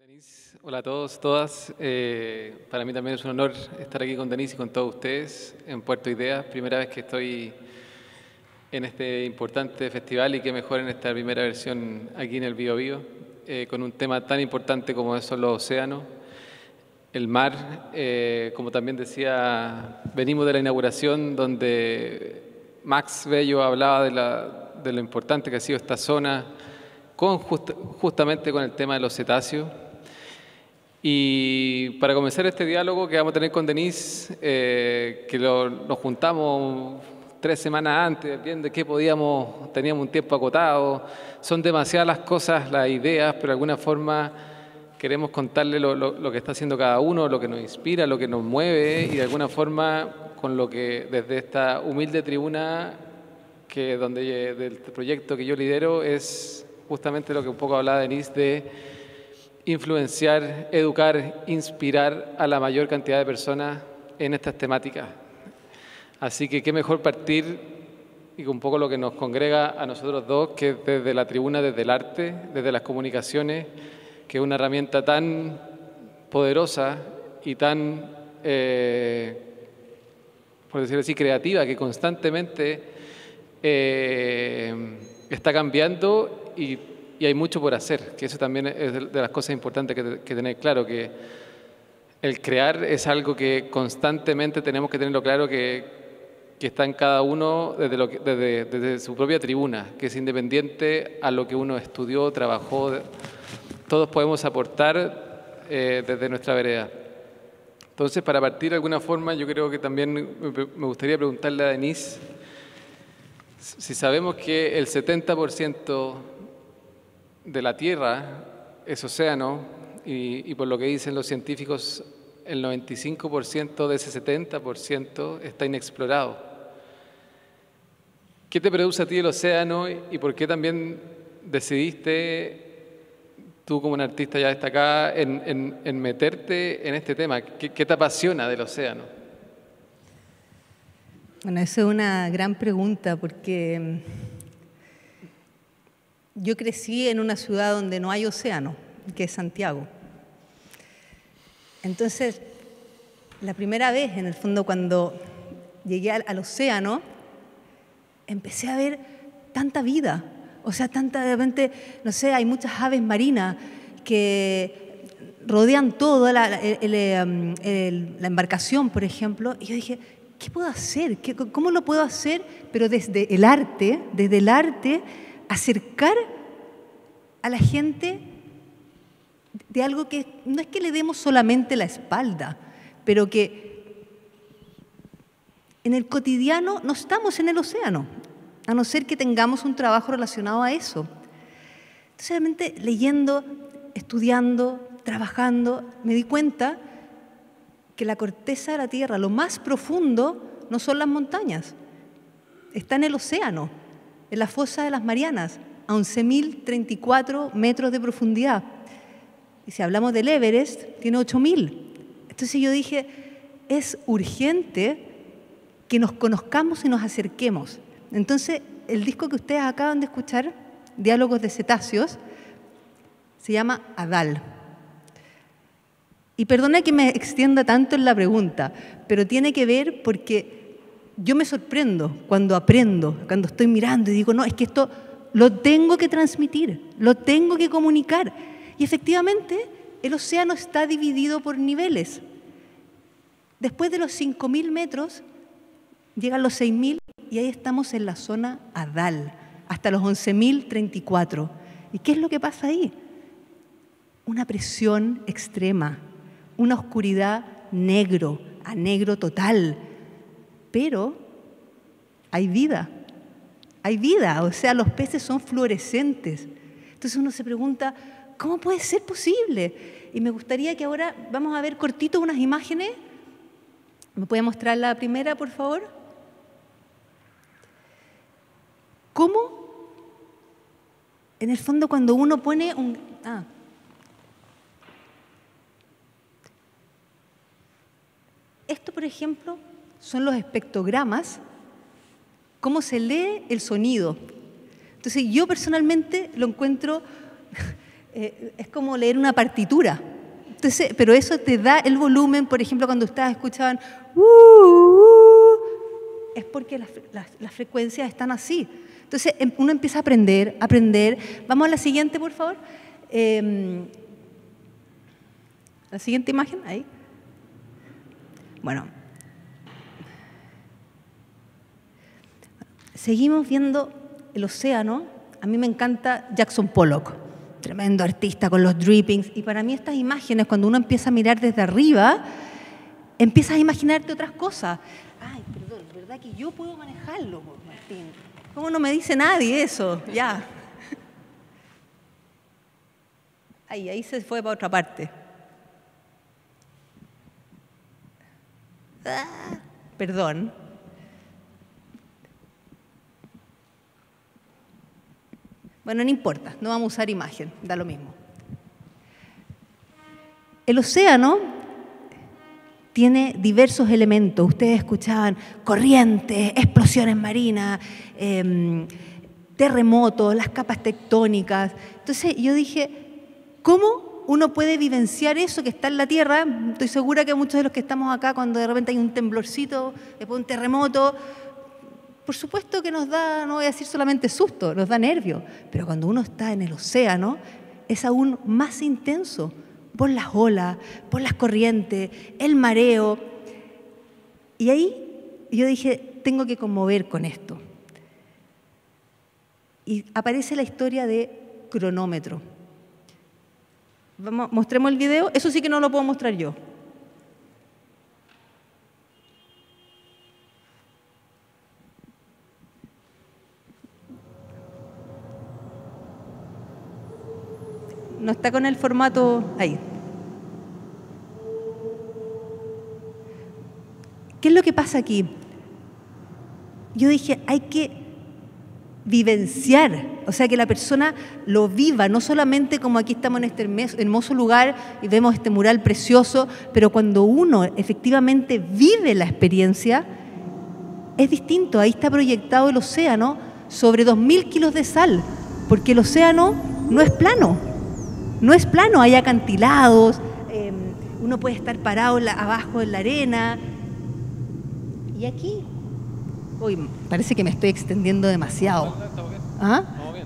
Denise, hola a todos, todas. Para mí también es un honor estar aquí con Denise y con todos ustedes en Puerto Ideas. Primera vez que estoy en este importante festival y qué mejor en esta primera versión aquí en el Biobío, con un tema tan importante como son los océanos, el mar. Como también decía, venimos de la inauguración donde Max Bello hablaba de lo importante que ha sido esta zona, justamente con el tema de los cetáceos. Y para comenzar este diálogo que vamos a tener con Denise, nos juntamos 3 semanas antes, viendo qué teníamos un tiempo acotado, son demasiadas las cosas, las ideas, pero de alguna forma queremos contarle lo que está haciendo cada uno, lo que nos inspira, lo que nos mueve, y de alguna forma con lo que desde esta humilde tribuna del proyecto que yo lidero es justamente lo que un poco hablaba Denise, de influenciar, educar, inspirar a la mayor cantidad de personas en estas temáticas. Así que qué mejor partir y un poco lo que nos congrega a nosotros dos, que es desde la tribuna, desde el arte, desde las comunicaciones, que es una herramienta tan poderosa y tan, por decirlo así, creativa, que constantemente está cambiando y hay mucho por hacer, que eso también es de las cosas importantes que tener claro, que el crear es algo que constantemente tenemos que tenerlo claro, que está en cada uno desde su propia tribuna, que es independiente a lo que uno estudió, trabajó. Todos podemos aportar desde nuestra vereda. Entonces, para partir de alguna forma, yo creo que también me gustaría preguntarle a Denise si sabemos que el 70% de la Tierra es océano y por lo que dicen los científicos, el 95% de ese 70% está inexplorado. ¿Qué te produce a ti el océano y por qué también decidiste, tú como una artista ya destacada, en meterte en este tema? ¿Qué te apasiona del océano? Bueno, esa es una gran pregunta porque yo crecí en una ciudad donde no hay océano, que es Santiago. Entonces, la primera vez, en el fondo, cuando llegué al océano, empecé a ver tanta vida. O sea, de repente, no sé, hay muchas aves marinas que rodean todo, la embarcación, por ejemplo. Y yo dije, ¿qué puedo hacer? ¿Cómo lo puedo hacer? Pero desde el arte, acercar a la gente de algo que no es que le demos solamente la espalda, pero que en el cotidiano no estamos en el océano, a no ser que tengamos un trabajo relacionado a eso. Entonces, realmente leyendo, estudiando, trabajando, me di cuenta que la corteza de la Tierra, lo más profundo, no son las montañas, está en el océano, en la fosa de las Marianas, a 11.034 metros de profundidad. Y si hablamos del Everest, tiene 8.000. Entonces yo dije, es urgente que nos conozcamos y nos acerquemos. Entonces, el disco que ustedes acaban de escuchar, Diálogos de Cetáceos, se llama Adal. Y perdona que me extienda tanto en la pregunta, pero tiene que ver porque yo me sorprendo cuando aprendo, cuando estoy mirando y digo, no, es que esto lo tengo que transmitir, lo tengo que comunicar. Y efectivamente, el océano está dividido por niveles. Después de los 5.000 metros, llegan los 6.000 y ahí estamos en la zona Adal, hasta los 11.034. ¿Y qué es lo que pasa ahí? Una presión extrema, una oscuridad a negro total. Pero hay vida, o sea, los peces son fluorescentes. Entonces uno se pregunta, ¿cómo puede ser posible? Y me gustaría que ahora vamos a ver cortito unas imágenes. ¿Me puede mostrar la primera, por favor? ¿Cómo? En el fondo, cuando uno pone Esto, por ejemplo, son los espectrogramas, cómo se lee el sonido. Entonces, yo personalmente lo encuentro es como leer una partitura. Entonces, pero eso te da el volumen, por ejemplo, cuando ustedes escuchaban es porque las frecuencias están así. Entonces, uno empieza a aprender. Vamos a la siguiente, por favor. La siguiente imagen, ahí. Bueno. Seguimos viendo el océano. A mí me encanta Jackson Pollock, tremendo artista con los drippings. Y para mí estas imágenes, cuando uno empieza a mirar desde arriba, empiezas a imaginarte otras cosas. Ay, perdón, ¿verdad que yo puedo manejarlo, Martín? ¿Cómo no me dice nadie eso? Ya. Ahí se fue para otra parte. Perdón. Bueno, no importa, no vamos a usar imagen, da lo mismo. El océano tiene diversos elementos. Ustedes escuchaban corrientes, explosiones marinas, terremotos, las capas tectónicas. Entonces yo dije, ¿cómo uno puede vivenciar eso que está en la Tierra? Estoy segura que muchos de los que estamos acá, cuando de repente hay un temblorcito, después un terremoto, por supuesto que nos da, no voy a decir solamente susto, nos da nervio, pero cuando uno está en el océano es aún más intenso por las olas, por las corrientes, el mareo. Y ahí yo dije, tengo que conmover con esto. Y aparece la historia de Cronómetro. Mostremos el video. Eso sí que no lo puedo mostrar yo. No está con el formato ahí. ¿Qué es lo que pasa aquí? Yo dije, hay que vivenciar, o sea, que la persona lo viva, no solamente como aquí estamos en este hermoso lugar y vemos este mural precioso, pero cuando uno efectivamente vive la experiencia, es distinto. Ahí está proyectado el océano sobre 2.000 kilos de sal, porque el océano no es plano. No es plano, hay acantilados, uno puede estar parado abajo en la arena. Y aquí, uy, parece que me estoy extendiendo demasiado. ¿Ah? Estamos bien.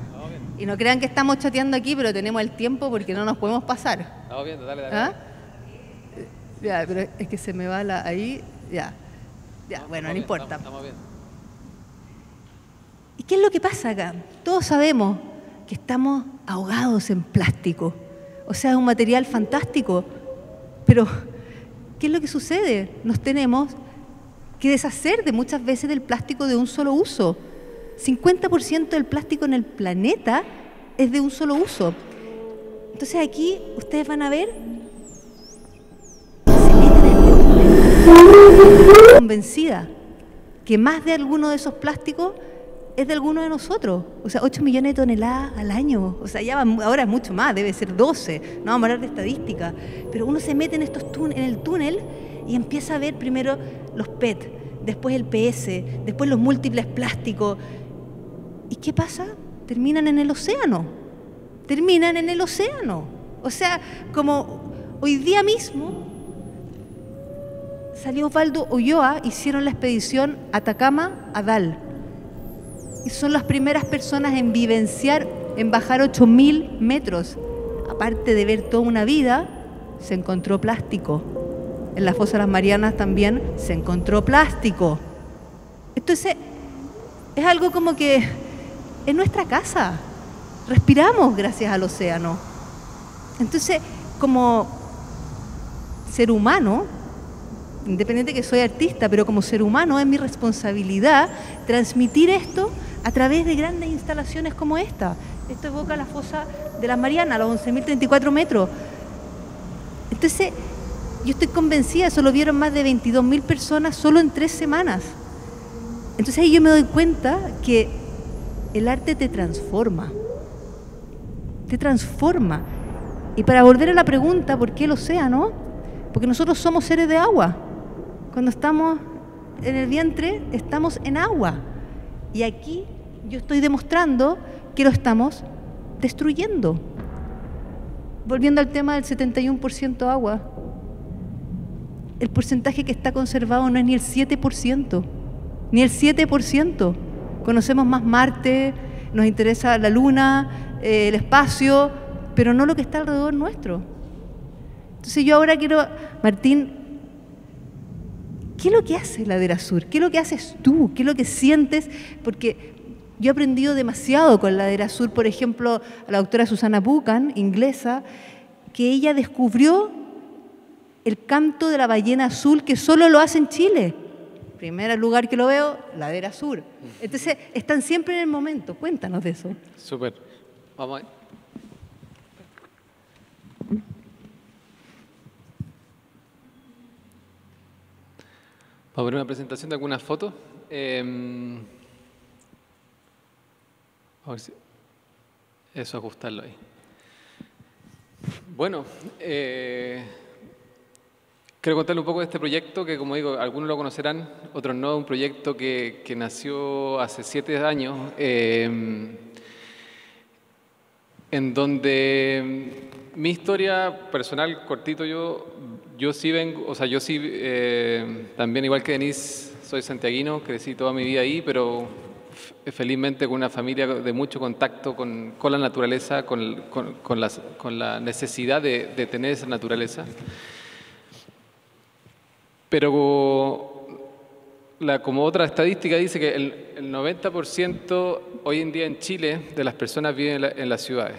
Y no crean que estamos chateando aquí, pero tenemos el tiempo porque no nos podemos pasar. Estamos bien, dale. ¿Ah? Ya, pero es que se me va ahí, ya. Ya, bueno, no importa. Estamos bien. ¿Y qué es lo que pasa acá? Todos sabemos que estamos ahogados en plástico. O sea, es un material fantástico, pero ¿qué es lo que sucede? Nos tenemos que deshacer de muchas veces del plástico de un solo uso. 50% del plástico en el planeta es de un solo uso. Entonces aquí ustedes van a ver, convencida que más de alguno de esos plásticos es de alguno de nosotros. O sea, 8 millones de toneladas al año. O sea, ahora es mucho más, debe ser 12. No vamos a hablar de estadística. Pero uno se mete en el túnel y empieza a ver primero los PET, después el PS, después los múltiples plásticos. ¿Y qué pasa? Terminan en el océano. O sea, como hoy día mismo salió Osvaldo Ulloa, hicieron la expedición Atacama-Adal. Y son las primeras personas en vivenciar, en bajar 8.000 metros. Aparte de ver toda una vida, se encontró plástico. En la fosa de las Marianas también se encontró plástico. Entonces, es algo como que en nuestra casa respiramos gracias al océano. Entonces, como ser humano, independiente que soy artista, pero como ser humano es mi responsabilidad transmitir esto a través de grandes instalaciones como esta. Esto evoca la fosa de las Marianas, los 11.034 metros. Entonces, yo estoy convencida, eso lo vieron más de 22.000 personas solo en 3 semanas. Entonces ahí yo me doy cuenta que el arte te transforma. Y para volver a la pregunta, ¿por qué el océano? Porque nosotros somos seres de agua. Cuando estamos en el vientre, estamos en agua. Y aquí yo estoy demostrando que lo estamos destruyendo. volviendo al tema del 71% agua, el porcentaje que está conservado no es ni el 7%, ni el 7%. Conocemos más Marte, nos interesa la Luna, el espacio, pero no lo que está alrededor nuestro. Entonces yo ahora quiero, Martín, ¿qué es lo que hace Ladera Sur? ¿Qué es lo que haces tú? ¿Qué es lo que sientes? Porque yo he aprendido demasiado con Ladera Sur, por ejemplo, a la doctora Susana Buchan, inglesa, que ella descubrió el canto de la ballena azul que solo lo hace en Chile. Primer lugar que lo veo, Ladera Sur. Entonces, están siempre en el momento. Cuéntanos de eso. Súper. Vamos ahí. Vamos a ver una presentación de algunas fotos. A ver si eso, ajustarlo ahí. Bueno, quiero contarle un poco de este proyecto que, como digo, algunos lo conocerán, otros no. Un proyecto que nació hace 7 años, en donde mi historia personal, cortito, yo sí vengo, o sea, yo sí, también igual que Denise, soy santiaguino, crecí toda mi vida ahí, pero felizmente con una familia de mucho contacto con la naturaleza, con la necesidad de tener esa naturaleza. Pero como otra estadística dice que el 90% hoy en día en Chile de las personas viven en las ciudades.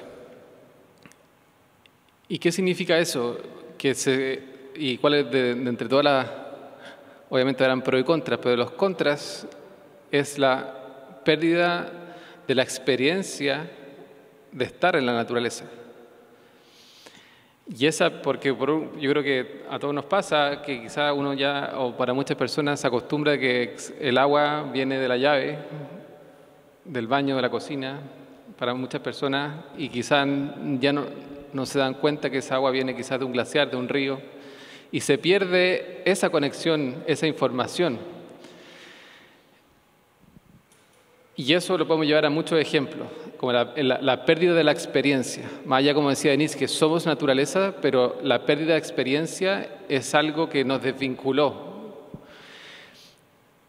¿Y qué significa eso? ¿Y cuál es de entre todas las? Obviamente habrán pros y contras, pero de los contras es la pérdida de la experiencia de estar en la naturaleza. Y esa, porque yo creo que a todos nos pasa que quizá uno ya, o para muchas personas, se acostumbra a que el agua viene de la llave, del baño, de la cocina, para muchas personas, y quizá ya no se dan cuenta que esa agua viene quizás de un glaciar, de un río, y se pierde esa conexión, esa información. Y eso lo podemos llevar a muchos ejemplos, como la pérdida de la experiencia. Más allá, como decía Denise, que somos naturaleza, pero la pérdida de experiencia es algo que nos desvinculó.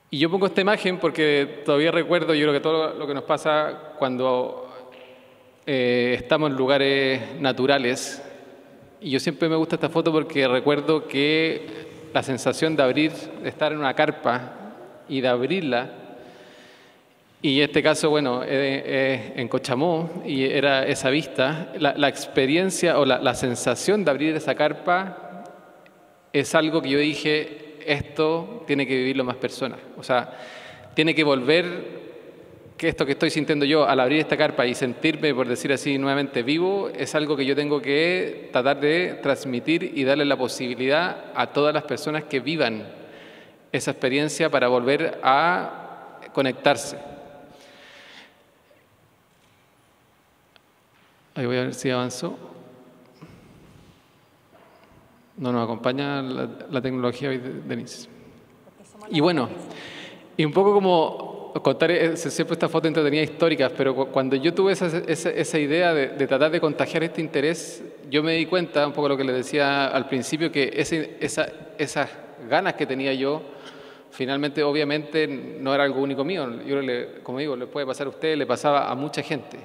Y yo pongo esta imagen porque todavía recuerdo, yo creo que todo lo que nos pasa cuando estamos en lugares naturales. Y yo siempre me gusta esta foto porque recuerdo que la sensación de estar en una carpa y de abrirla. Y en este caso, bueno, en Cochamó, y era esa vista, la experiencia o la sensación de abrir esa carpa es algo que yo dije, esto tiene que vivirlo más personas. O sea, tiene que volver, que esto que estoy sintiendo yo al abrir esta carpa y sentirme, por decir así, nuevamente vivo, es algo que yo tengo que tratar de transmitir y darle la posibilidad a todas las personas que vivan esa experiencia para volver a conectarse. Ahí voy a ver si avanzó. No nos acompaña la tecnología hoy, Denise. Y bueno, y un poco como contar, siempre esta foto entretenida históricas, pero cuando yo tuve esa idea de tratar de contagiar este interés, yo me di cuenta, un poco lo que les decía al principio, que esas ganas que tenía yo, finalmente, obviamente, no era algo único mío. Yo, como digo, le puede pasar a usted, le pasaba a mucha gente.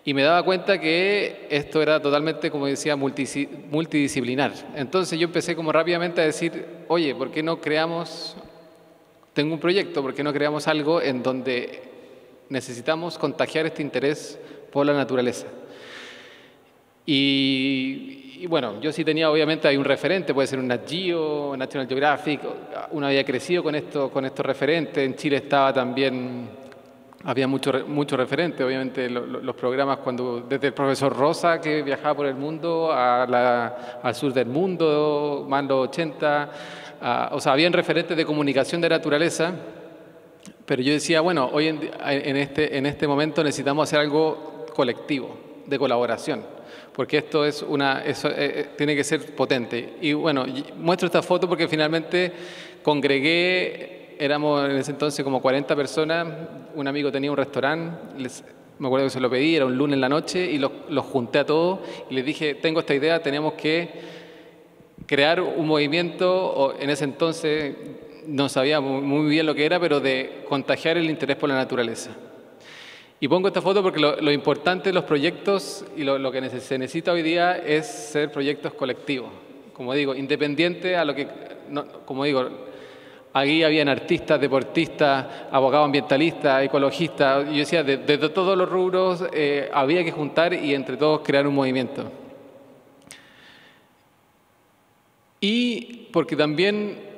Y me daba cuenta que esto era totalmente, como decía, multidisciplinar. Entonces yo empecé como rápidamente a decir, oye, ¿por qué no creamos, tengo un proyecto, ¿por qué no creamos algo en donde necesitamos contagiar este interés por la naturaleza? Y bueno, yo sí tenía, obviamente, hay un referente, puede ser un Nat Geo, National Geographic, uno había crecido con estos referentes, en Chile estaba también. Había mucho referente, obviamente, los programas desde el profesor Rosa, que viajaba por el mundo, al sur del mundo, más los 80, o sea, habían referentes de comunicación de naturaleza, pero yo decía, bueno, hoy en este momento necesitamos hacer algo colectivo, de colaboración, porque esto tiene que ser potente. Y bueno, muestro esta foto porque finalmente congregué. Éramos en ese entonces como 40 personas, un amigo tenía un restaurante, me acuerdo que se lo pedí, era un lunes en la noche, y los junté a todos y les dije, tengo esta idea, tenemos que crear un movimiento, o en ese entonces no sabía muy bien lo que era, pero de contagiar el interés por la naturaleza. Y pongo esta foto porque lo importante de los proyectos y lo que se necesita hoy día es ser proyectos colectivos. Como digo, independiente a lo que, no, como digo, aquí habían artistas, deportistas, abogados ambientalistas, ecologistas. Yo decía, desde todos los rubros había que juntar y entre todos crear un movimiento. Y porque también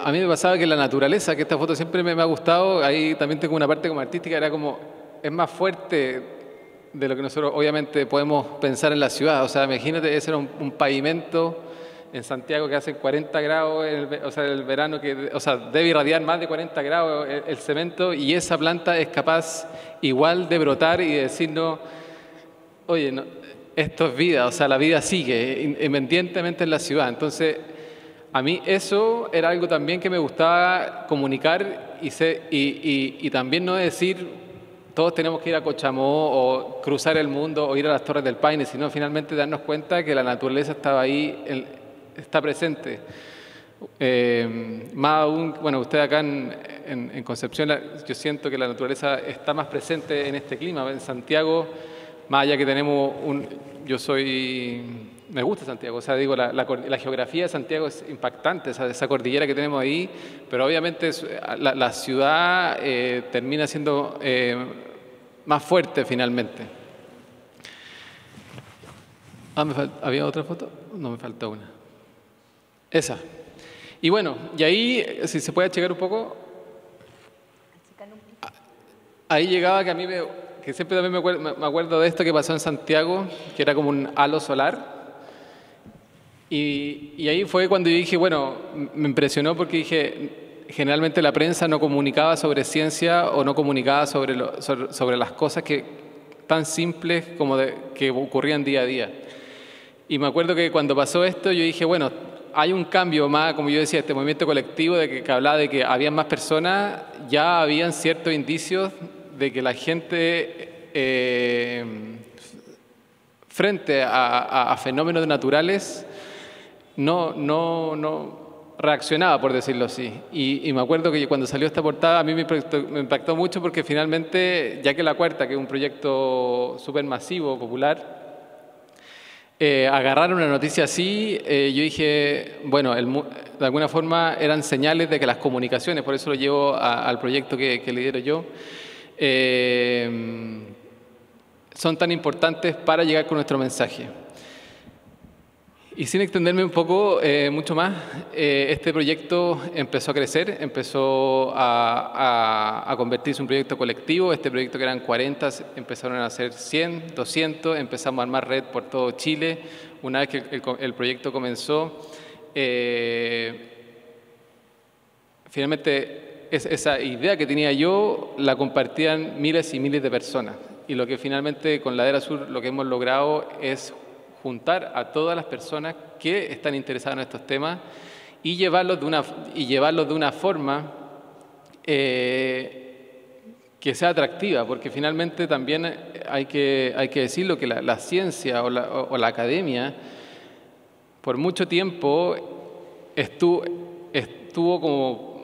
a mí me pasaba que la naturaleza, que esta foto siempre me ha gustado, ahí también tengo una parte como artística, era como, es más fuerte de lo que nosotros obviamente podemos pensar en la ciudad. O sea, imagínate, ese era un pavimento en Santiago que hace 40 grados, o sea, el verano, o sea, debe irradiar más de 40 grados el cemento, y esa planta es capaz igual de brotar y de decirnos, oye, no, esto es vida, o sea, la vida sigue, independientemente en la ciudad. Entonces, a mí eso era algo también que me gustaba comunicar y también no decir todos tenemos que ir a Cochamó o cruzar el mundo o ir a las Torres del Paine, sino finalmente darnos cuenta que la naturaleza estaba ahí, está presente. Más aún, bueno, usted acá en Concepción, yo siento que la naturaleza está más presente en este clima. En Santiago, más allá que tenemos me gusta Santiago, o sea, digo, la geografía de Santiago es impactante, esa cordillera que tenemos ahí, pero obviamente la ciudad termina siendo más fuerte finalmente. ¿Había otra foto? No, me falta una. Esa. Y bueno, y ahí, si se puede achicar un poco, ahí llegaba que a mí que siempre también me acuerdo de esto que pasó en Santiago, que era como un halo solar. Y ahí fue cuando yo dije, bueno, me impresionó porque dije, generalmente la prensa no comunicaba sobre ciencia o no comunicaba sobre las cosas tan simples como que ocurrían día a día. Y me acuerdo que cuando pasó esto yo dije, bueno, hay un cambio más, como yo decía, este movimiento colectivo que hablaba de que había más personas, ya habían ciertos indicios de que la gente frente a fenómenos naturales no reaccionaba, por decirlo así. Y me acuerdo que cuando salió esta portada a mí me impactó mucho porque finalmente, ya que La Cuarta, que es un proyecto súper masivo, popular, agarrar una noticia así, yo dije, bueno, de alguna forma eran señales de que las comunicaciones, por eso lo llevo al proyecto que lidero yo, son tan importantes para llegar con nuestro mensaje. Y sin extenderme un poco mucho más, este proyecto empezó a crecer, empezó a convertirse en un proyecto colectivo. Este proyecto que eran 40, empezaron a ser 100, 200, empezamos a armar red por todo Chile. Una vez que el proyecto comenzó, finalmente esa idea que tenía yo la compartían miles y miles de personas. Y lo que finalmente con Ladera Sur lo que hemos logrado es juntar a todas las personas que están interesadas en estos temas y llevarlos de una forma que sea atractiva, porque finalmente también hay que decirlo que la ciencia o la academia por mucho tiempo estuvo como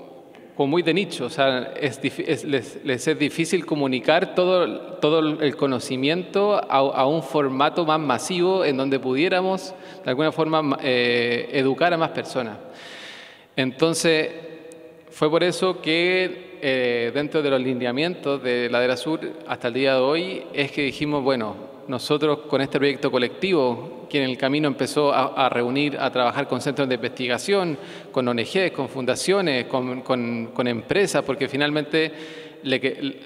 muy de nicho, o sea, les es difícil comunicar todo el conocimiento a un formato más masivo en donde pudiéramos, de alguna forma, educar a más personas. Entonces, fue por eso que dentro de los lineamientos de Ladera Sur, hasta el día de hoy, es que dijimos, bueno, nosotros con este proyecto colectivo, que en el camino empezó a reunir, a trabajar con centros de investigación, con ONGs, con fundaciones, con empresas, porque finalmente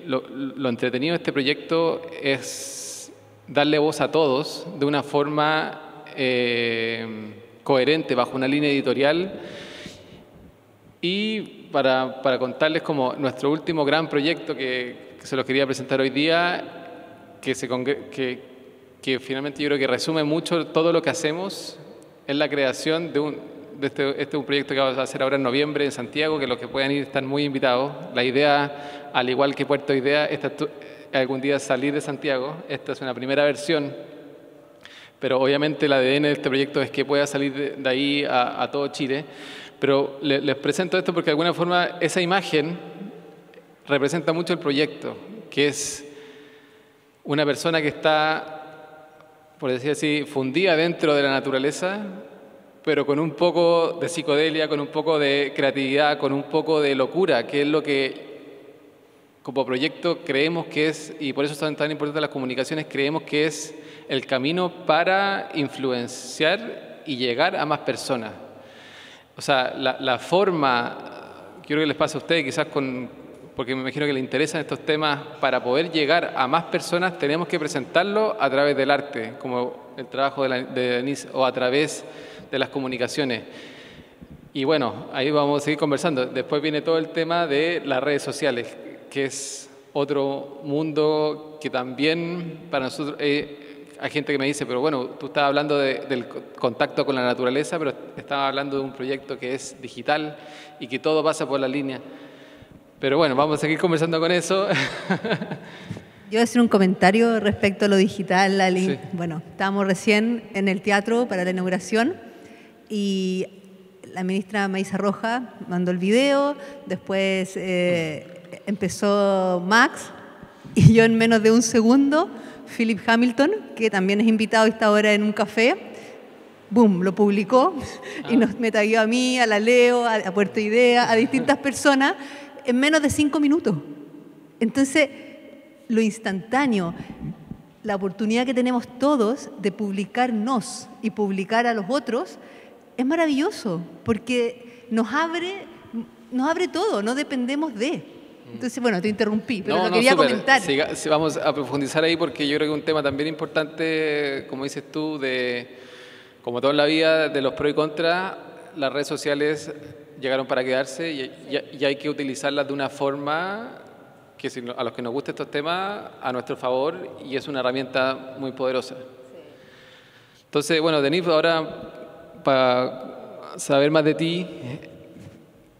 lo entretenido de este proyecto es darle voz a todos de una forma coherente, bajo una línea editorial. Y para contarles como nuestro último gran proyecto que se los quería presentar hoy día, que finalmente yo creo que resume mucho todo lo que hacemos, es la creación de este es un proyecto que vamos a hacer ahora en noviembre en Santiago, que los que puedan ir están muy invitados. La idea, al igual que Puerto Idea, algún día salir de Santiago. Esta es una primera versión, pero obviamente el ADN de este proyecto es que pueda salir de ahí a todo Chile. Pero les presento esto porque de alguna forma esa imagen representa mucho el proyecto, que es una persona que está, por decir así, fundida dentro de la naturaleza, pero con un poco de psicodelia, con un poco de creatividad, con un poco de locura, que es lo que como proyecto creemos que es, y por eso son tan importantes las comunicaciones, creemos que es el camino para influenciar y llegar a más personas. O sea, la forma, quiero que les pase a ustedes, quizás porque me imagino que les interesan estos temas, para poder llegar a más personas tenemos que presentarlo a través del arte, como el trabajo de Denise, o a través de las comunicaciones. Y bueno, ahí vamos a seguir conversando. Después viene todo el tema de las redes sociales, que es otro mundo que también para nosotros... hay gente que me dice, pero bueno, tú estabas hablando del contacto con la naturaleza, pero estabas hablando de un proyecto que es digital y que todo pasa por la línea. Pero bueno, vamos a seguir conversando con eso. Yo voy a hacer un comentario respecto a lo digital. Sí. Bueno, estábamos recién en el teatro para la inauguración y la ministra Maísa Roja mandó el video, después empezó Max y yo en menos de un segundo, Philip Hamilton, que también es invitado a esta hora en un café, boom, lo publicó y me tagueó a mí, a la Leo, a Puerto Idea, a distintas personas en menos de 5 minutos. Entonces, lo instantáneo, la oportunidad que tenemos todos de publicarnos y publicar a los otros es maravilloso, porque nos abre todo, no dependemos de. Entonces, bueno, te interrumpí, pero lo quería comentar. Sí, vamos a profundizar ahí porque yo creo que es un tema también importante, como dices tú, como toda la vida, de los pros y contras. Las redes sociales llegaron para quedarse y hay que utilizarlas de una forma que a los que nos gustan estos temas, a nuestro favor, y es una herramienta muy poderosa. Sí. Entonces, bueno, Denise, ahora para saber más de ti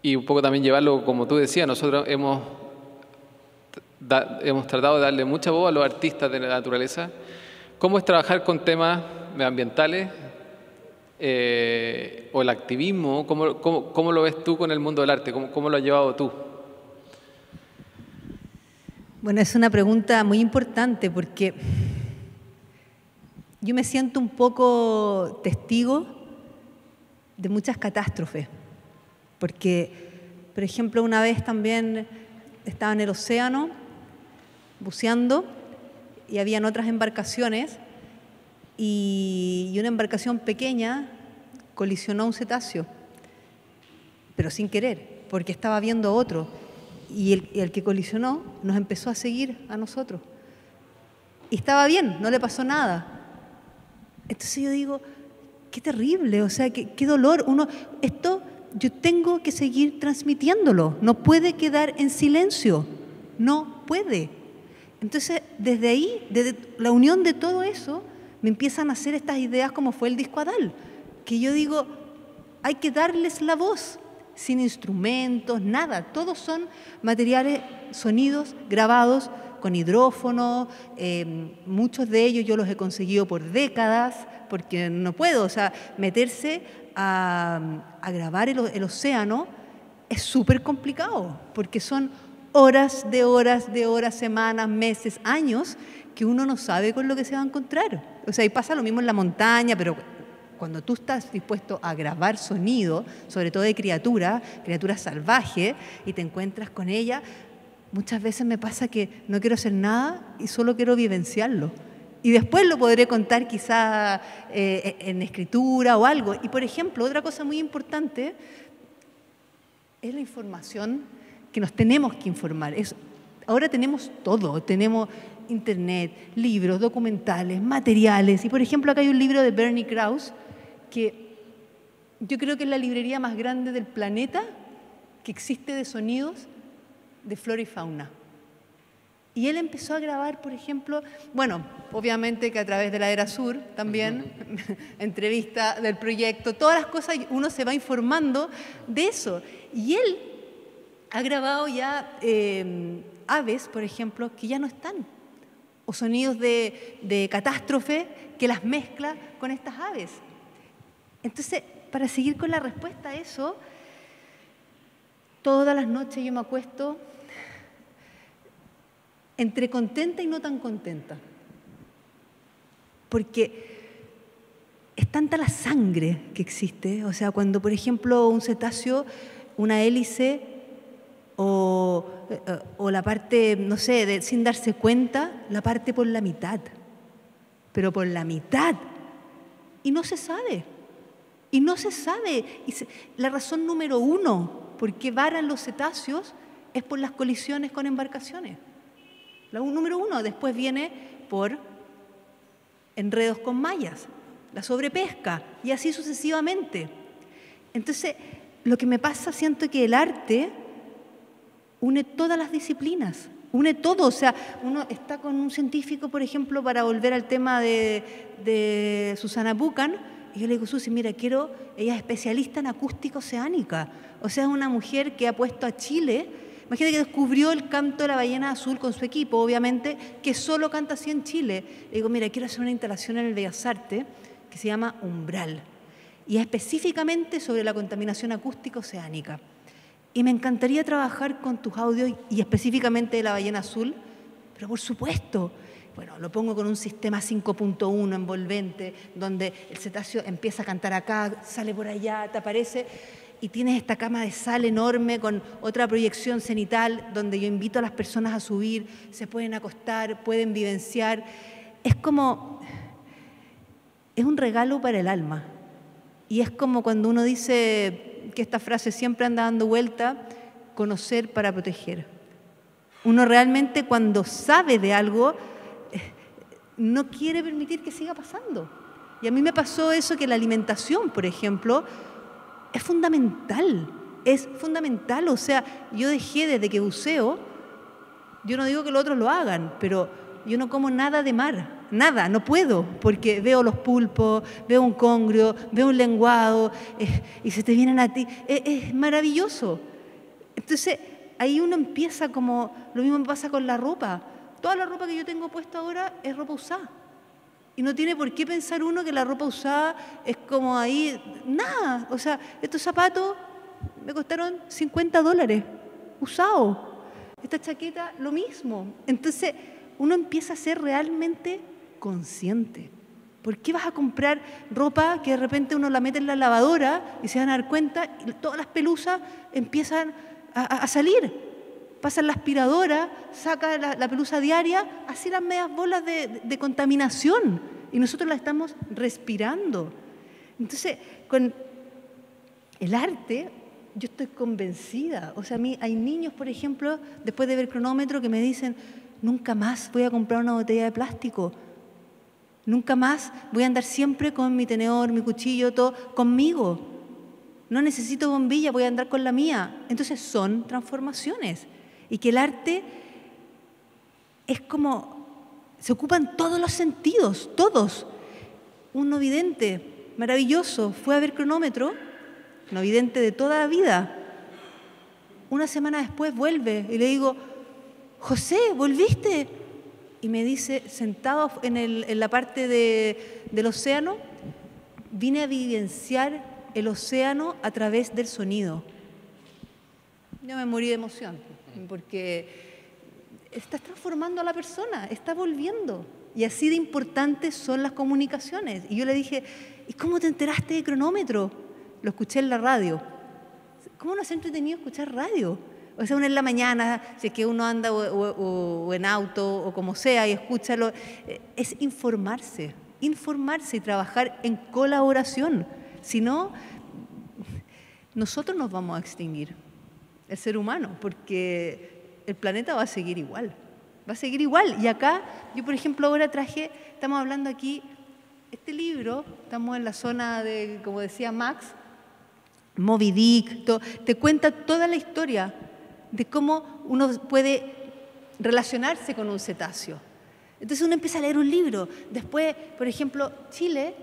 y un poco también llevarlo, como tú decías, nosotros hemos tratado de darle mucha voz a los artistas de la naturaleza. ¿Cómo es trabajar con temas medioambientales o el activismo? ¿Cómo lo ves tú con el mundo del arte? ¿Cómo lo has llevado tú? Bueno, es una pregunta muy importante porque yo me siento un poco testigo de muchas catástrofes. Porque, por ejemplo, una vez también estaba en el océano buceando y habían otras embarcaciones y una embarcación pequeña colisionó un cetáceo, pero sin querer, porque estaba viendo otro. Y el que colisionó nos empezó a seguir a nosotros. Y estaba bien, no le pasó nada. Entonces yo digo, qué terrible, o sea, qué dolor. Esto yo tengo que seguir transmitiéndolo, no puede quedar en silencio, no puede. Entonces, desde ahí, desde la unión de todo eso, me empiezan a hacer estas ideas como fue el disco Adal, que yo digo, hay que darles la voz, sin instrumentos, nada. Todos son materiales, sonidos grabados con hidrófono. Muchos de ellos yo los he conseguido por décadas, porque no puedo, o sea, meterse a grabar el océano es súper complicado, porque son horas de horas, semanas, meses, años, que uno no sabe con lo que se va a encontrar. O sea, y pasa lo mismo en la montaña, pero cuando tú estás dispuesto a grabar sonido, sobre todo de criaturas salvajes, y te encuentras con ellas, muchas veces me pasa que no quiero hacer nada y solo quiero vivenciarlo. Y después lo podré contar quizá en escritura o algo. Y, por ejemplo, otra cosa muy importante es la información que nos tenemos que informar. Ahora tenemos todo, tenemos internet, libros, documentales, materiales. Y, por ejemplo, acá hay un libro de Bernie Krause, que yo creo que es la librería más grande del planeta que existe de sonidos de flora y fauna. Y él empezó a grabar, por ejemplo, bueno, obviamente que a través de la Era Sur también, entrevista del proyecto, todas las cosas, uno se va informando de eso. Y él ha grabado ya aves, por ejemplo, que ya no están. o sonidos de catástrofe que las mezcla con estas aves. Entonces, para seguir con la respuesta a eso, todas las noches yo me acuesto entre contenta y no tan contenta. Porque es tanta la sangre que existe. O sea, cuando, por ejemplo, un cetáceo, una hélice o la parte, no sé, sin darse cuenta, la parte por la mitad. Pero por la mitad. Y no se sabe. Y no se sabe. La razón número 1 por qué varan los cetáceos es por las colisiones con embarcaciones. La número 1. Después viene por enredos con mallas, la sobrepesca y así sucesivamente. Entonces, lo que me pasa, siento que el arte une todas las disciplinas, une todo. O sea, uno está con un científico, por ejemplo, para volver al tema de Susana Buchan, y yo le digo, Susi, mira, ella es especialista en acústica oceánica. O sea, es una mujer que ha puesto a Chile, imagínate que descubrió el canto de la ballena azul con su equipo, obviamente, que solo canta así en Chile. Le digo, mira, quiero hacer una instalación en el Bellas Artes que se llama Umbral, y específicamente sobre la contaminación acústica oceánica. Y me encantaría trabajar con tus audios y específicamente de la ballena azul, pero por supuesto, bueno, lo pongo con un sistema 5.1 envolvente, donde el cetáceo empieza a cantar acá, sale por allá, te aparece, y tienes esta cama de sal enorme con otra proyección cenital, donde yo invito a las personas a subir, se pueden acostar, pueden vivenciar. Es un regalo para el alma. Y es como cuando uno dice que esta frase siempre anda dando vuelta, conocer para proteger. Uno realmente cuando sabe de algo, no quiere permitir que siga pasando. Y a mí me pasó eso, que la alimentación, por ejemplo, es fundamental. Es fundamental. O sea, yo dejé desde que buceo, yo no digo que los otros lo hagan, pero yo no como nada de mar. Nada, no puedo, porque veo los pulpos, veo un congrio, veo un lenguado, y se te vienen a ti. Es maravilloso. Entonces, ahí uno empieza como, lo mismo me pasa con la ropa. Toda la ropa que yo tengo puesta ahora es ropa usada. Y no tiene por qué pensar uno que la ropa usada es como ahí, nada. O sea, estos zapatos me costaron $50, usados. Esta chaqueta, lo mismo. Entonces, uno empieza a ser realmente consciente. ¿Por qué vas a comprar ropa que de repente uno la mete en la lavadora y se van a dar cuenta y todas las pelusas empiezan a salir? Pasa la aspiradora, saca la pelusa diaria, así las medias bolas de contaminación, y nosotros la estamos respirando. Entonces, con el arte, yo estoy convencida. O sea, a mí hay niños, por ejemplo, después de ver Cronómetro, que me dicen, nunca más voy a comprar una botella de plástico, nunca más voy a andar siempre con mi tenedor, mi cuchillo, todo conmigo. No necesito bombilla, voy a andar con la mía. Entonces son transformaciones. Y que el arte es como, se ocupan todos los sentidos, todos. Un no vidente maravilloso fue a ver Cronómetro, no vidente de toda la vida. Una semana después vuelve y le digo, José, ¿volviste? Y me dice, sentado en la parte del océano, vine a vivenciar el océano a través del sonido. Yo me morí de emoción, porque estás transformando a la persona, está volviendo. Y así de importantes son las comunicaciones. Y yo le dije, ¿y cómo te enteraste de Cronómetro? Lo escuché en la radio. ¿Cómo no es entretenido escuchar radio? O sea, uno en la mañana, si es que uno anda o en auto o como sea y escúchalo, es informarse y trabajar en colaboración. Si no, nosotros nos vamos a extinguir, el ser humano, porque el planeta va a seguir igual. Va a seguir igual. Y acá, yo por ejemplo ahora estamos hablando aquí, este libro, estamos en la zona de, como decía Max, Moby Dick, te cuenta toda la historia de cómo uno puede relacionarse con un cetáceo. Entonces uno empieza a leer un libro. Después, por ejemplo, Chile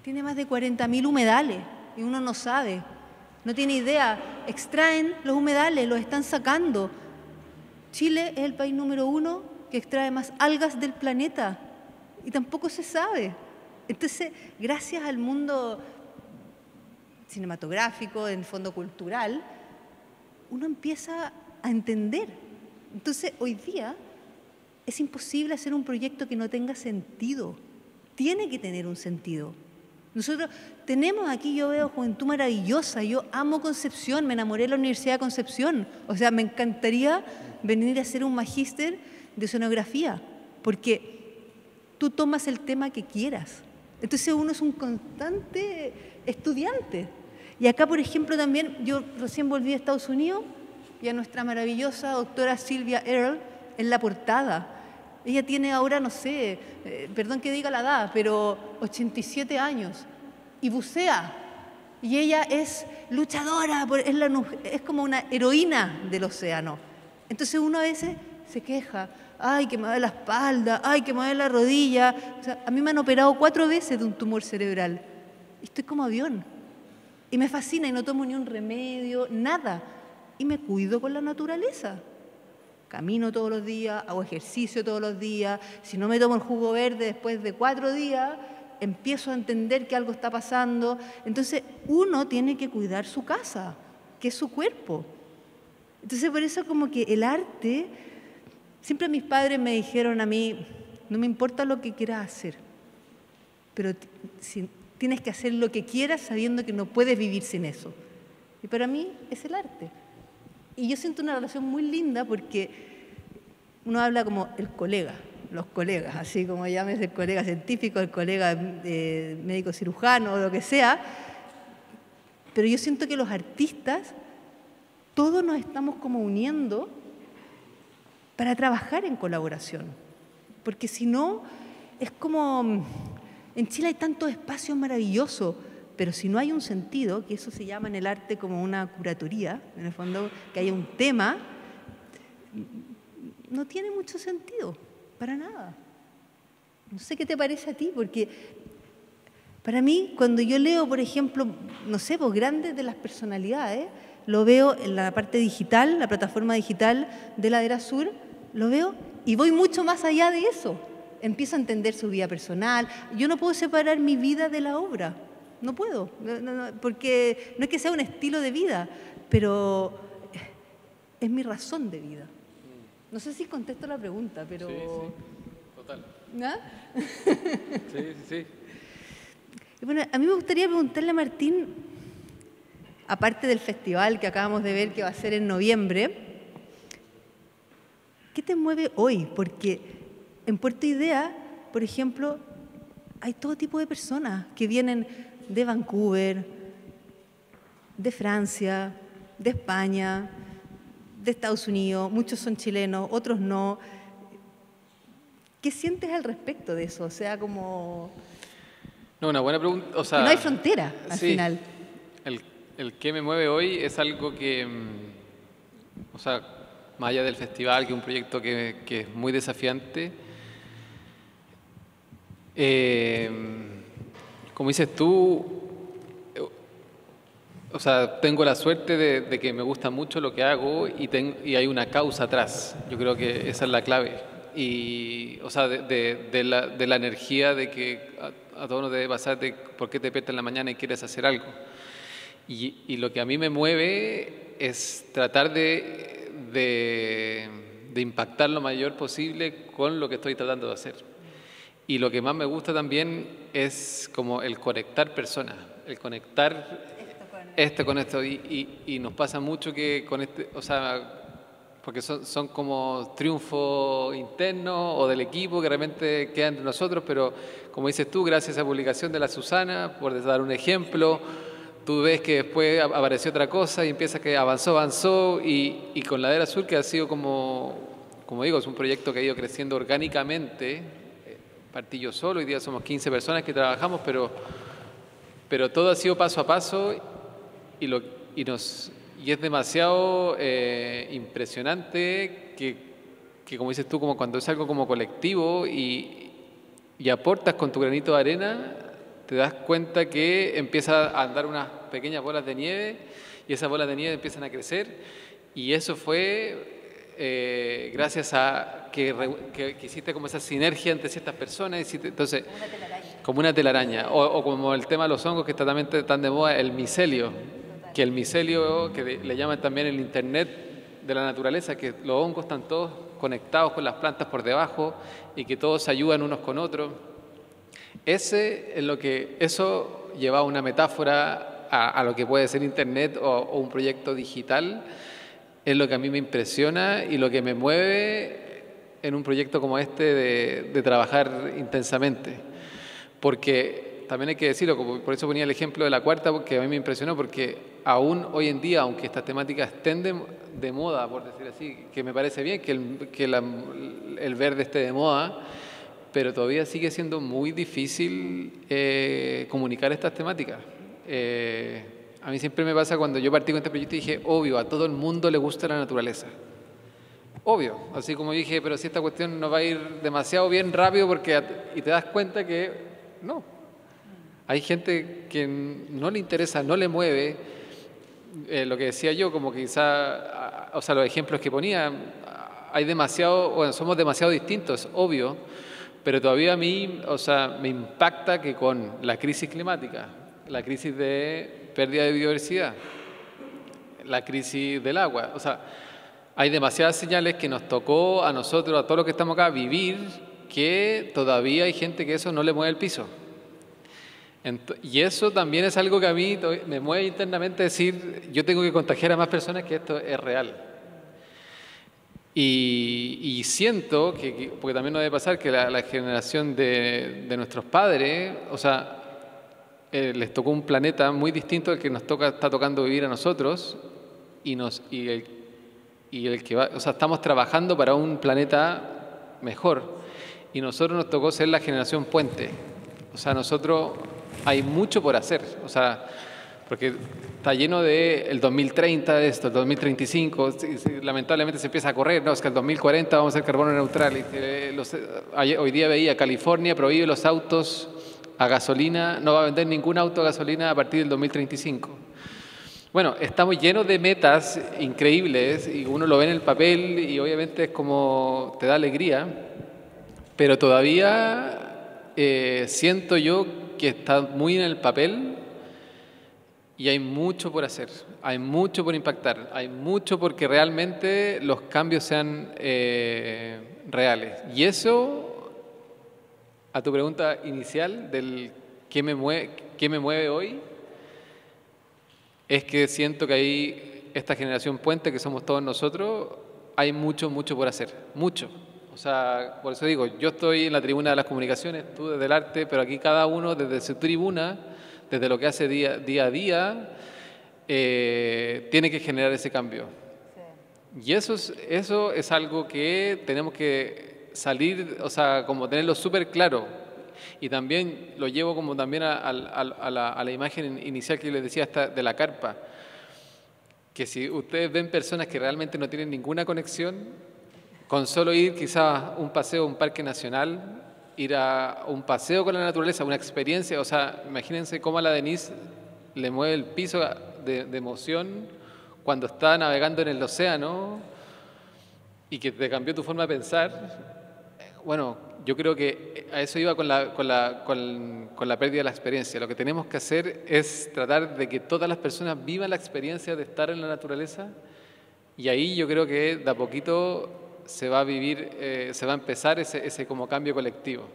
tiene más de 40.000 humedales y uno no sabe, no tiene idea. Extraen los humedales, los están sacando. Chile es el país número 1 que extrae más algas del planeta y tampoco se sabe. Entonces, gracias al mundo cinematográfico, en el fondo cultural, uno empieza a entender. Entonces, hoy día es imposible hacer un proyecto que no tenga sentido. Tiene que tener un sentido. Nosotros tenemos aquí, yo veo juventud maravillosa, yo amo Concepción, me enamoré de la Universidad de Concepción. O sea, me encantaría venir a hacer un magíster de oceanografía, porque tú tomas el tema que quieras. Entonces uno es un constante estudiante. Y acá, por ejemplo, también, yo recién volví de Estados Unidos y a nuestra maravillosa doctora Sylvia Earle en la portada. Ella tiene ahora, no sé, perdón que diga la edad, pero 87 años y bucea. Y ella es luchadora, es como una heroína del océano. Entonces uno a veces se queja, ay, que me duele la espalda, ay, que me duele la rodilla. O sea, a mí me han operado 4 veces de un tumor cerebral. Y estoy como avión. Y me fascina y no tomo ni un remedio, nada. Y me cuido con la naturaleza. Camino todos los días, hago ejercicio todos los días. Si no me tomo el jugo verde después de 4 días, empiezo a entender que algo está pasando. Entonces, uno tiene que cuidar su casa, que es su cuerpo. Entonces, por eso como que el arte, siempre mis padres me dijeron a mí, no me importa lo que quieras hacer, pero tienes que hacer lo que quieras sabiendo que no puedes vivir sin eso. Y para mí es el arte. Y yo siento una relación muy linda porque uno habla como el colega, los colegas, así como llames el colega científico, el colega médico cirujano o lo que sea, pero yo siento que los artistas, todos nos estamos como uniendo para trabajar en colaboración, porque si no, es como, en Chile hay tantos espacios maravillosos, pero si no hay un sentido, que eso se llama en el arte como una curatoría, en el fondo que haya un tema, no tiene mucho sentido, para nada. No sé qué te parece a ti, porque para mí, cuando yo leo, por ejemplo, no sé, pues grandes de las personalidades, lo veo en la parte digital, la plataforma digital de Ladera Sur, lo veo y voy mucho más allá de eso. Empiezo a entender su vida personal. Yo no puedo separar mi vida de la obra. No puedo, porque no es que sea un estilo de vida, pero es mi razón de vida. No sé si contesto la pregunta, pero... Sí, sí, total. ¿No? Sí, sí, sí. Bueno, a mí me gustaría preguntarle a Martín, aparte del festival que acabamos de ver que va a ser en noviembre, ¿qué te mueve hoy? Porque en Puerto Idea, por ejemplo, hay todo tipo de personas que vienen de Vancouver, de Francia, de España, de Estados Unidos, muchos son chilenos, otros no. ¿Qué sientes al respecto de eso? O sea, como... No, una buena pregunta. O sea, que no hay frontera al sí, final. El que me mueve hoy es algo que, o sea, más allá del festival, que es un proyecto que es muy desafiante, como dices tú, o sea, tengo la suerte de que me gusta mucho lo que hago y hay una causa atrás. Yo creo que esa es la clave. Y, o sea, de la energía de que a todos nos debe pasar de por qué te despiertas en la mañana y quieres hacer algo. Y lo que a mí me mueve es tratar de impactar lo mayor posible con lo que estoy tratando de hacer. Y lo que más me gusta también es como el conectar personas, el conectar esto con esto. Y nos pasa mucho que con este, o sea, porque son como triunfos internos o del equipo que realmente quedan entre nosotros, pero como dices tú, gracias a la publicación de la Susana, por dar un ejemplo, tú ves que después apareció otra cosa y empieza que avanzó, y con Ladera Sur, que ha sido como digo, es un proyecto que ha ido creciendo orgánicamente. Partí yo solo, hoy día somos 15 personas que trabajamos, pero todo ha sido paso a paso y es demasiado impresionante que, como dices tú, como cuando es algo como colectivo y aportas con tu granito de arena, te das cuenta que empieza a andar unas pequeñas bolas de nieve y esas bolas de nieve empiezan a crecer, y eso fue gracias a que hiciste como esa sinergia entre ciertas personas. Entonces, como una telaraña. O como el tema de los hongos, que está también tan de moda, el micelio. Que el micelio, que le llaman también el internet de la naturaleza, que los hongos están todos conectados con las plantas por debajo y que todos se ayudan unos con otros. Eso lleva a una metáfora a lo que puede ser internet o un proyecto digital. Es lo que a mí me impresiona y lo que me mueve en un proyecto como este de trabajar intensamente. Porque también hay que decirlo, por eso ponía el ejemplo de la cuarta, porque a mí me impresionó, porque aún hoy en día, aunque estas temáticas estén de moda, por decir así, que me parece bien que el verde esté de moda, pero todavía sigue siendo muy difícil comunicar estas temáticas. A mí siempre me pasa cuando yo partí con este proyecto y dije, obvio, a todo el mundo le gusta la naturaleza. Obvio, así como dije, pero si esta cuestión no va a ir demasiado bien rápido y te das cuenta que no. Hay gente que no le interesa, no le mueve. Lo que decía yo, como que quizá, o sea, los ejemplos que ponía, somos demasiado distintos, obvio, pero todavía a mí, o sea, me impacta que con la crisis climática, la crisis de pérdida de biodiversidad, la crisis del agua, o sea, hay demasiadas señales que nos tocó a nosotros, a todos los que estamos acá, vivir, que todavía hay gente que eso no le mueve el piso. Y eso también es algo que a mí me mueve internamente, decir, yo tengo que contagiar a más personas que esto es real. Y siento porque también nos debe pasar que la generación de nuestros padres, o sea, les tocó un planeta muy distinto al que está tocando vivir a nosotros, o sea, estamos trabajando para un planeta mejor, y nosotros nos tocó ser la generación puente. O sea, nosotros hay mucho por hacer, o sea, porque está lleno el 2030 de esto, el 2035, lamentablemente se empieza a correr, no, es que el 2040 vamos a ser carbono neutral. Hoy día veía California prohíbe los autos a gasolina, no va a vender ningún auto a gasolina a partir del 2035. Bueno, estamos llenos de metas increíbles y uno lo ve en el papel y obviamente es como te da alegría, pero todavía siento yo que está muy en el papel y hay mucho por hacer, hay mucho por impactar, hay mucho porque realmente los cambios sean reales. Y eso, a tu pregunta inicial del qué me mueve hoy, es que siento que ahí esta generación puente que somos todos nosotros, hay mucho por hacer, mucho. O sea, por eso digo, yo estoy en la tribuna de las comunicaciones, tú desde el arte, pero aquí cada uno desde su tribuna, desde lo que hace día a día, tiene que generar ese cambio. Sí. Y eso es algo que tenemos que salir, o sea, como tenerlo súper claro. Y también lo llevo como también a la imagen inicial que les decía de la carpa, que si ustedes ven personas que realmente no tienen ninguna conexión, con solo ir quizás un paseo a un parque nacional, ir a un paseo con la naturaleza, una experiencia, o sea, imagínense cómo a la Denise le mueve el piso de emoción cuando está navegando en el océano y que te cambió tu forma de pensar. Bueno, yo creo que a eso iba con la pérdida de la experiencia. Lo que tenemos que hacer es tratar de que todas las personas vivan la experiencia de estar en la naturaleza y ahí yo creo que de a poquito se va a empezar ese como cambio colectivo.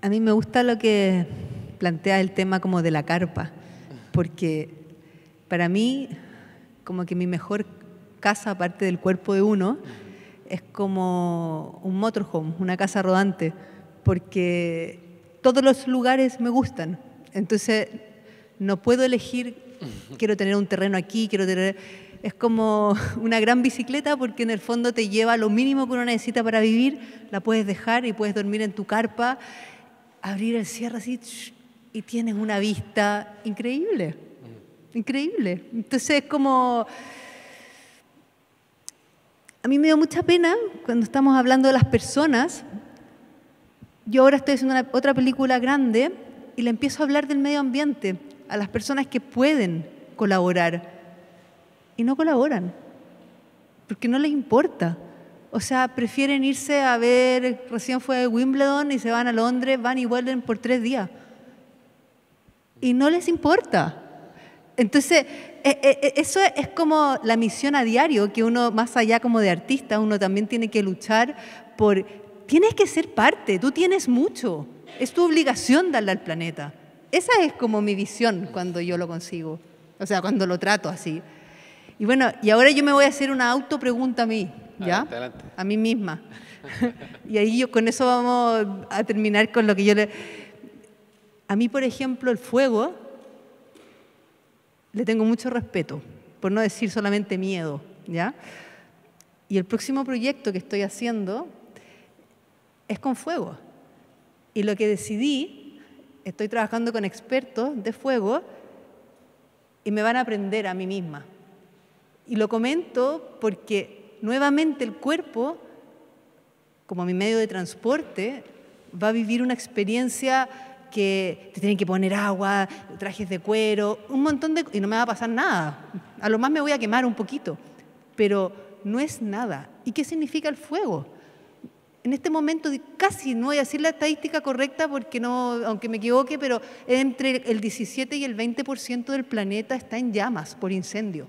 A mí me gusta lo que plantea el tema como de la carpa, porque para mí como que mi mejor casa aparte del cuerpo de uno es como un motorhome, una casa rodante, porque todos los lugares me gustan, entonces no puedo elegir, quiero tener un terreno aquí, es como una gran bicicleta porque en el fondo te lleva lo mínimo que uno necesita para vivir, la puedes dejar y puedes dormir en tu carpa, abrir el cierre así y tienes una vista increíble, increíble. Entonces es como... A mí me dio mucha pena cuando estamos hablando de las personas. Yo ahora estoy haciendo otra película grande y le empiezo a hablar del medio ambiente, a las personas que pueden colaborar y no colaboran. porque no les importa. O sea, prefieren irse a ver, recién fue Wimbledon y se van a Londres, van y vuelven por 3 días. Y no les importa. Entonces, eso es como la misión a diario, que uno, más allá como de artista, uno también tiene que luchar por... Tienes que ser parte, tú tienes mucho. Es tu obligación darle al planeta. Esa es como mi visión cuando yo lo consigo. O sea, cuando lo trato así. Y bueno, y ahora yo me voy a hacer una autopregunta a mí, ¿ya? Adelante, adelante. A mí misma. Y ahí yo con eso vamos a terminar con lo que yo le... A mí, por ejemplo, el fuego, le tengo mucho respeto, por no decir solamente miedo, ¿ya? Y el próximo proyecto que estoy haciendo es con fuego. Y lo que decidí, estoy trabajando con expertos de fuego y me van a aprender a mí misma. Y lo comento porque nuevamente el cuerpo, como mi medio de transporte, va a vivir una experiencia que te tienen que poner agua, trajes de cuero, un montón de... y no me va a pasar nada. A lo más me voy a quemar un poquito, pero no es nada. ¿Y qué significa el fuego? En este momento casi no voy a decir la estadística correcta porque no, aunque me equivoque, pero entre el 17 y el 20% del planeta está en llamas por incendio.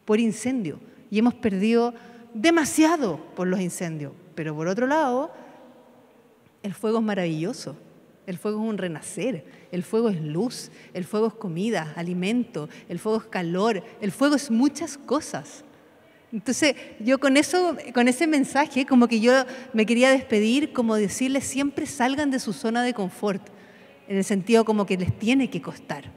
Por incendio. Y hemos perdido demasiado por los incendios. Pero por otro lado, el fuego es maravilloso. El fuego es un renacer. El fuego es luz. El fuego es comida, alimento. El fuego es calor. El fuego es muchas cosas. Entonces, yo con eso, con ese mensaje, como que yo me quería despedir, como decirles, siempre salgan de su zona de confort, en el sentido como que les tiene que costar.